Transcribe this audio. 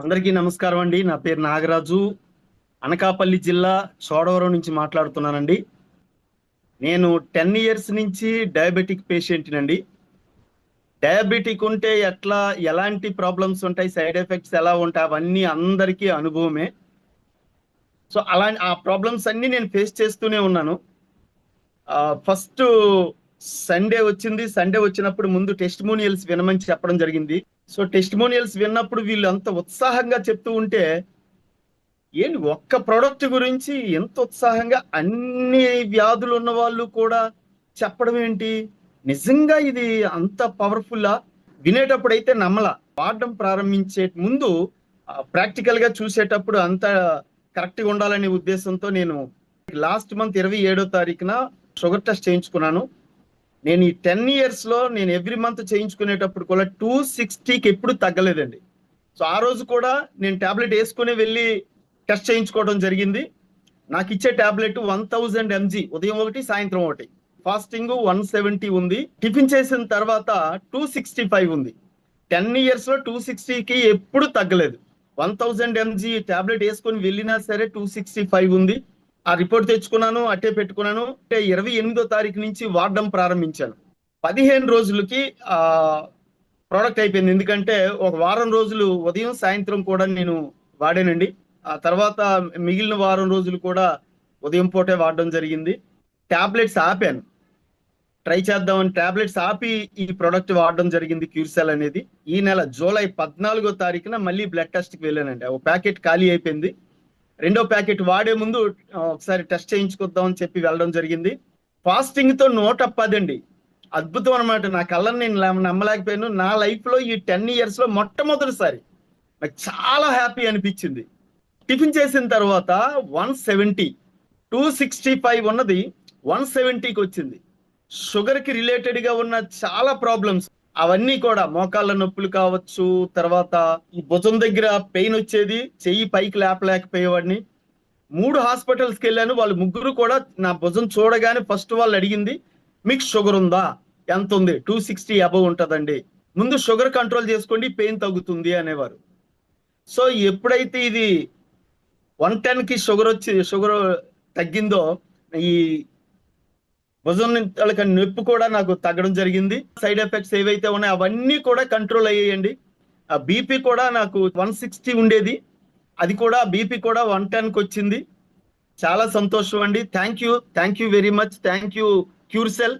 అందరికీ నమస్కారం అండి. నా పేరు నాగరాజు. అనకాపల్లి జిల్లా చోడవరం నుంచి మాట్లాడుతున్నానండి. నేను 10 ఇయర్స్ నుంచి డయాబెటిక్ పేషెంట్నండి. డయాబెటిక్ ఉంటే ఎలాంటి ప్రాబ్లమ్స్ ఉంటాయి, సైడ్ ఎఫెక్ట్స్ ఎలా ఉంటాయి, అవన్నీ అందరికీ అనుభవమే. సో ఆ ప్రాబ్లమ్స్ అన్ని నేను ఫేస్ చేస్తూనే ఉన్నాను. ఫస్ట్ సండే వచ్చింది. సండే వచ్చినప్పుడు ముందు టెస్టిమోనియల్స్ వినమని చెప్పడం జరిగింది. సో టెస్టిమోనియల్స్ విన్నప్పుడు వీళ్ళు అంత ఉత్సాహంగా చెప్తూ ఉంటే, ఏంటి ఒక్క ప్రోడక్ట్ గురించి ఎంత ఉత్సాహంగా అన్ని వ్యాధులు ఉన్న వాళ్ళు కూడా చెప్పడం ఏంటి? నిజంగా ఇది అంత పవర్ఫుల్లా? వినేటప్పుడు అయితే నమ్మల. వాడడం ప్రారంభించే ముందు ప్రాక్టికల్ గా చూసేటప్పుడు అంత కరెక్ట్ గా ఉండాలనే ఉద్దేశంతో నేను లాస్ట్ మంత్ 27వ తారీఖున షుగర్ టెస్ట్ చేయించుకున్నాను. నేను ఈ 10 ఇయర్స్ లో నేను ఎవ్రీ మంత్ చేయించుకునేటప్పుడు కూడా 260కి ఎప్పుడు తగ్గలేదండి. సో ఆ రోజు కూడా నేను టాబ్లెట్ వేసుకుని వెళ్ళి టెస్ట్ చేయించుకోవడం జరిగింది. నాకు ఇచ్చే టాబ్లెట్ 1000 mg, ఉదయం ఒకటి సాయంత్రం ఒకటి. ఫాస్టింగ్ 170 ఉంది. టిఫిన్ చేసిన తర్వాత 265 ఉంది. 10 ఇయర్స్ లో 260కి ఎప్పుడు తగ్గలేదు. 1000 mg టాబ్లెట్ వేసుకొని వెళ్ళినా సరే 265 ఉంది. ఆ రిపోర్ట్ తెచ్చుకున్నాను, అట్టే పెట్టుకున్నాను. 28వ తారీఖు నుంచి వాడడం ప్రారంభించాను. 15 రోజులకి ఆ ప్రోడక్ట్ అయిపోయింది. ఎందుకంటే ఒక వారం రోజులు ఉదయం సాయంత్రం కూడా నేను వాడానండి. ఆ తర్వాత మిగిలిన వారం రోజులు కూడా ఉదయం పూటే వాడడం జరిగింది. టాబ్లెట్స్ ఆపాను. ట్రై చేద్దామని టాబ్లెట్స్ ఆపి ఈ ప్రోడక్ట్ వాడడం జరిగింది, క్యూర్సెల్ అనేది. ఈ నెల జూలై 14వ తారీఖున మళ్ళీ బ్లడ్ టెస్ట్ కి వెళ్ళానండి. ఒక ప్యాకెట్ ఖాళీ అయిపోయింది. రెండో ప్యాకెట్ వాడే ముందు ఒకసారి టెస్ట్ చేయించుకుందాం చెప్పి వెళ్ళడం జరిగింది. ఫాస్టింగ్ తో 110 అండి. అద్భుతం అనమాట. నా కళ్ళని నేను నమ్మలేకపోయాను. నా లైఫ్ లో ఈ 10 ఇయర్స్ లో మొట్టమొదటిసారి నాకు చాలా హ్యాపీ అనిపించింది. టిఫిన్ చేసిన తర్వాత 170, 265 ఉన్నది 170కి వచ్చింది. షుగర్ కి రిలేటెడ్ గా ఉన్న చాలా ప్రాబ్లమ్స్ అవన్నీ కూడా, మోకాళ్ళ నొప్పులు కావచ్చు, తర్వాత ఈ భుజం దగ్గర పెయిన్ వచ్చేది, చెయ్యి పైకి లేపలేకపోయేవాడిని. 3 హాస్పిటల్స్కి వెళ్ళాను. వాళ్ళు ముగ్గురు కూడా నా భుజం చూడగానే ఫస్ట్ వాళ్ళు అడిగింది, మీకు షుగర్ ఉందా? ఎంత ఉంది? 260 అబవ్ ఉంటుందండి. ముందు షుగర్ కంట్రోల్ చేసుకోండి, పెయిన్ తగ్గుతుంది అనేవారు. సో ఎప్పుడైతే ఇది 110కి షుగర్ తగ్గిందో, ఈ భుజం నొప్పి కూడా నాకు తగ్గడం జరిగింది. సైడ్ ఎఫెక్ట్స్ ఏవైతే ఉన్నాయో అవన్నీ కూడా కంట్రోల్ అయ్యాయండి. ఆ బీపీ కూడా నాకు 160 ఉండేది, అది కూడా బీపీ కూడా 110కి వచ్చింది. చాలా సంతోషం అండి. Thank you very much. Thank you క్యూర్సెల్.